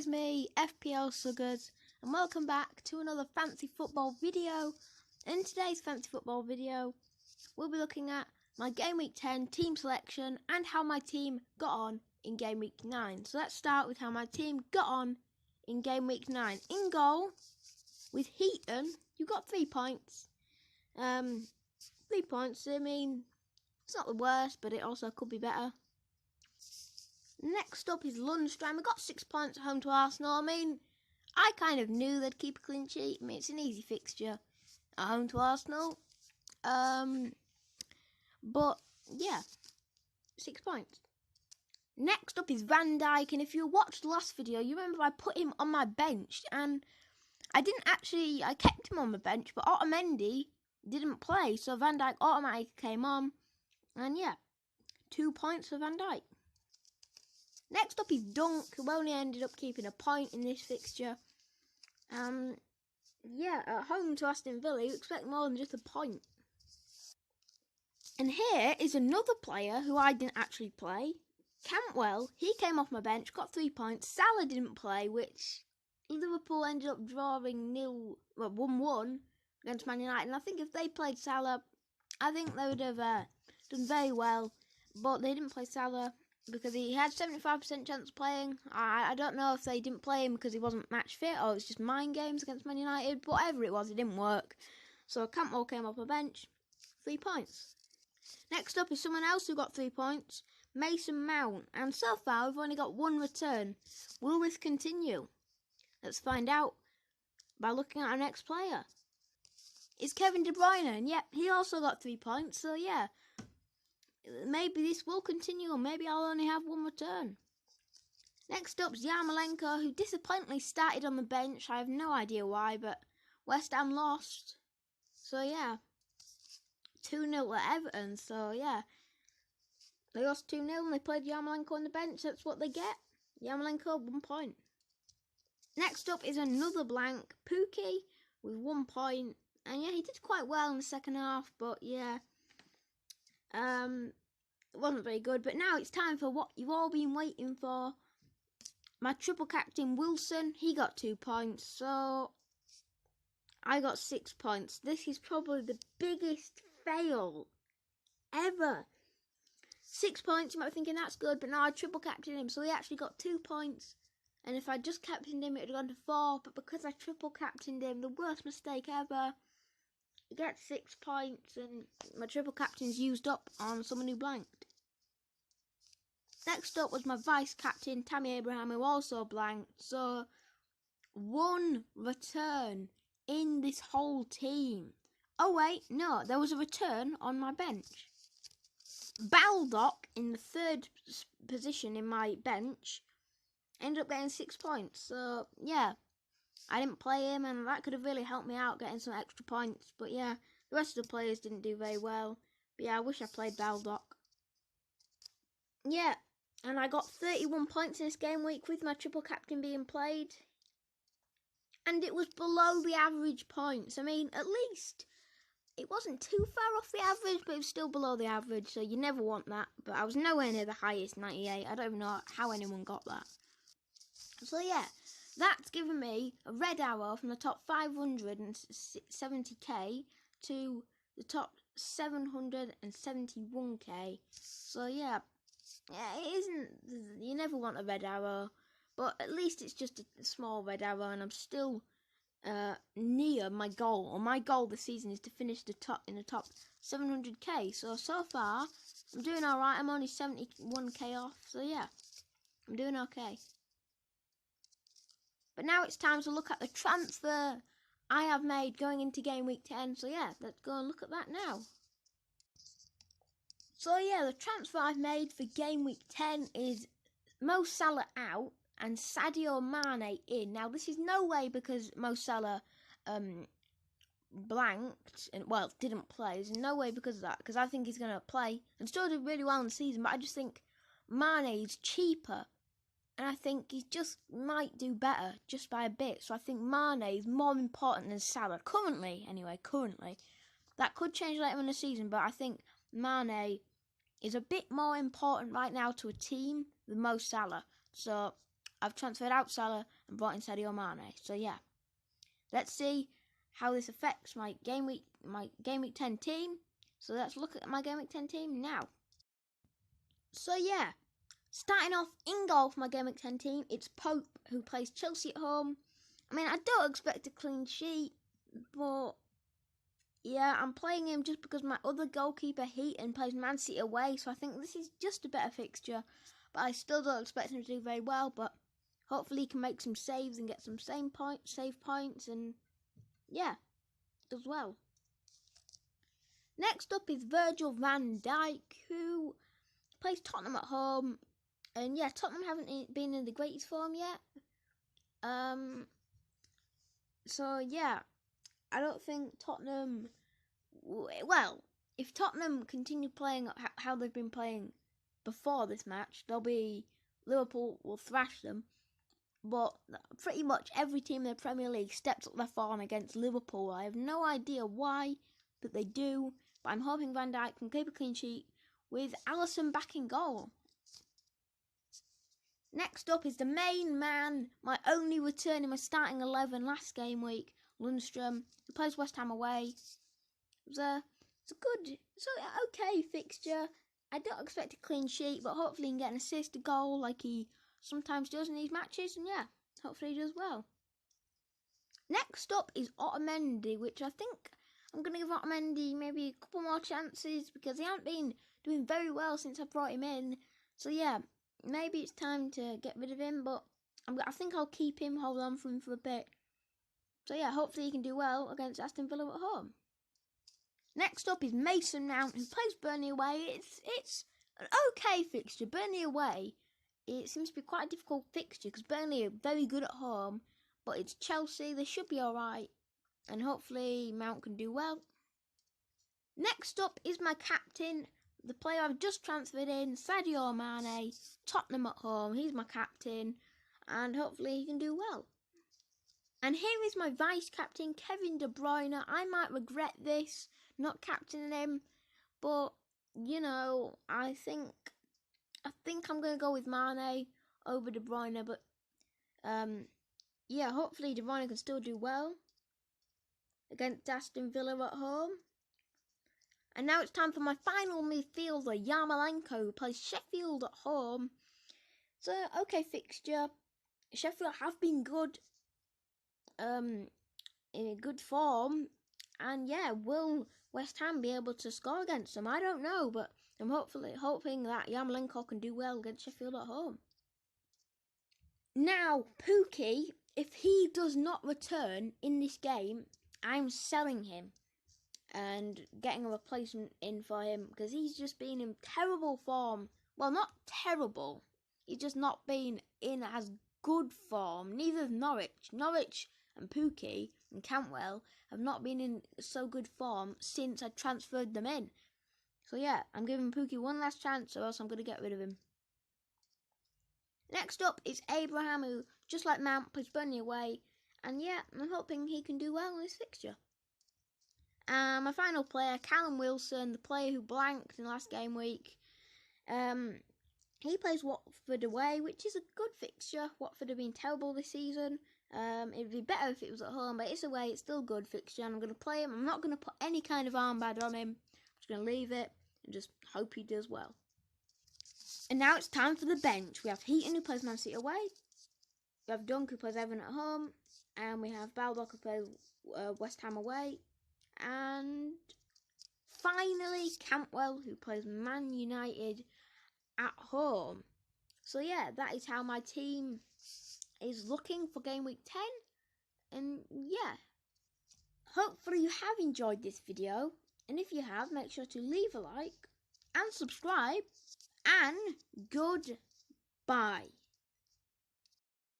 is me, FPL Suggers, and welcome back to another fancy football video. In today's fancy football video, we'll be looking at my Game Week 10 team selection and how my team got on in Game Week 9. So let's start with how my team got on in Game Week 9. In goal, with Heaton, you got 3 points. 3 points, I mean, it's not the worst, but it also could be better. Next up is Lundstram. We got 6 points at home to Arsenal. I mean, I kind of knew they'd keep a clean sheet. I mean, it's an easy fixture at home to Arsenal. But, yeah, 6 points. Next up is Van Dijk. And if you watched the last video, you remember I put him on my bench. And I kept him on my bench, but Otamendi didn't play. So Van Dijk automatically came on. And, yeah, 2 points for Van Dijk. Next up is Dunk, who only ended up keeping a point in this fixture. Yeah, at home to Aston Villa, you expect more than just a point. And here is another player who I didn't actually play. Cantwell, he came off my bench, got 3 points. Salah didn't play, which Liverpool ended up drawing 1-1 against Man United. And I think if they played Salah, I think they would have done very well. But they didn't play Salah because he had 75% chance of playing. I don't know if they didn't play him because he wasn't match fit or it was just mind games against Man United. But whatever it was, it didn't work. So Cantwell came off my bench, 3 points. Next up is someone else who got 3 points, Mason Mount. And so far, we've only got 1 return. Will this continue? Let's find out by looking at our next player. It's Kevin De Bruyne, and yep, he also got 3 points. So yeah, maybe this will continue, or maybe I'll only have 1 return. Next up's Yarmolenko, who disappointingly started on the bench. I have no idea why, but West Ham lost. So yeah, 2-0 at Everton. So yeah, they lost 2-0 and they played Yarmolenko on the bench. That's what they get. Yarmolenko, 1 point. Next up is another blank, Pookie, with 1 point. And yeah, he did quite well in the second half, but yeah, it wasn't very good. But now it's time for what you've all been waiting for. My triple captain Wilson, he got 2 points, so I got 6 points. This is probably the biggest fail ever. 6 points, you might be thinking that's good, but no, I triple captained him, so he actually got 2 points. And if I just captained him, it would have gone to 4, but because I triple captained him, the worst mistake ever, he gets 6 points, and my triple captain's used up on someone who blanked. Next up was my vice captain, Tammy Abraham, who also blanked. So, 1 return in this whole team. Oh wait, no, there was a return on my bench. Baldock, in the 3rd position in my bench, ended up getting 6 points. So, yeah, I didn't play him, and that could have really helped me out getting some extra points. But yeah, the rest of the players didn't do very well. But yeah, I wish I played Baldock. Yeah, and I got 31 points in this game week with my triple captain being played. And it was below the average points. I mean, at least it wasn't too far off the average, but it was still below the average. So you never want that. But I was nowhere near the highest, 98. I don't even know how anyone got that. So yeah, that's given me a red arrow from the top 570k to the top 771k. So yeah, it isn't, you never want a red arrow, but at least it's just a small red arrow, and I'm still near my goal. Or my goal this season is to finish in the top 700k. So far, I'm doing alright. I'm only 71k off, so yeah, I'm doing okay. But now it's time to look at the transfer I have made going into Game Week 10. So yeah, let's go and look at that now. So yeah, the transfer I've made for Game Week 10 is Mo Salah out and Sadio Mane in. Now this is no way because Mo Salah blanked and didn't play. There's no way because of that, because I think he's going to play and still do really well in the season. But I just think Mane is cheaper. And I think he just might do better just by a bit. So I think Mane is more important than Salah. Currently. That could change later in the season. But I think Mane is a bit more important right now to a team than Mo Salah. So I've transferred out Salah and brought in Sadio Mane. So yeah, let's see how this affects my game week 10 team. So let's look at my game week 10 team now. So yeah, starting off in goal for my game week 10 team, it's Pope, who plays Chelsea at home. I mean, I don't expect a clean sheet, but yeah, I'm playing him just because my other goalkeeper, Heaton, plays Man City away, so I think this is just a better fixture. But I still don't expect him to do very well, but hopefully he can make some saves and get some save points, and yeah, does well. Next up is Virgil van Dijk, who plays Tottenham at home. And yeah, Tottenham haven't been in the greatest form yet. So yeah, I don't think Tottenham... Well, if Tottenham continue playing how they've been playing before this match, Liverpool will thrash them. But pretty much every team in the Premier League steps up their form against Liverpool. I have no idea why, but they do. But I'm hoping Van Dijk can keep a clean sheet with Alisson back in goal. Next up is the main man, my only return in my starting 11 last game week, Lundstrom, who plays West Ham away. It's an okay fixture. I don't expect a clean sheet, but hopefully he can get an assist, a goal, like he sometimes does in these matches, and yeah, hopefully he does well. Next up is Otamendi, which I think I'm going to give Otamendi maybe a couple more chances, because he hasn't been doing very well since I brought him in. So yeah, maybe it's time to get rid of him, but I think I'll keep him, hold on for him for a bit. So yeah, hopefully he can do well against Aston Villa at home. Next up is Mason Mount, who plays Burnley away. It's an okay fixture. Burnley away, it seems to be quite a difficult fixture because Burnley are very good at home, but it's Chelsea. They should be alright, and hopefully Mount can do well. Next up is my captain, the player I've just transferred in, Sadio Mane, Tottenham at home. He's my captain, and hopefully he can do well. And here is my vice captain, Kevin De Bruyne. I might regret this, not captaining him, but you know, I think I'm going to go with Mane over De Bruyne, but yeah, hopefully De Bruyne can still do well against Aston Villa at home. And now it's time for my final midfielder, Yarmolenko, who plays Sheffield at home. It's an okay fixture. Sheffield have been good, in a good form, and yeah, will West Ham be able to score against them? I don't know, but I'm hoping that Yarmolenko can do well against Sheffield at home. Now, Pookie, if he does not return in this game, I'm selling him and getting a replacement in for him, because he's just been in terrible form. Well, not terrible. He's just not been in as good form. Neither has Norwich. Norwich and Pookie and Cantwell have not been in so good form since I transferred them in. So yeah, I'm giving Pookie one last chance, or else I'm going to get rid of him. Next up is Abraham, who, just like Mount, plays Burnley away. And yeah, I'm hoping he can do well in this fixture. My final player, Callum Wilson, the player who blanked in the last game week. He plays Watford away, which is a good fixture. Watford have been terrible this season. It would be better if it was at home, but it's away. It's still a good fixture, and I'm going to play him. I'm not going to put any kind of armband on him. I'm just going to leave it and just hope he does well. And now it's time for the bench. We have Heaton, who plays Man City away. We have Dunk, who plays Everton at home. And we have Baldock, who plays West Ham away. And finally, Cantwell, who plays Man United at home. So yeah, that is how my team is looking for game week 10. And yeah, hopefully you have enjoyed this video. And if you have, make sure to leave a like and subscribe. And goodbye.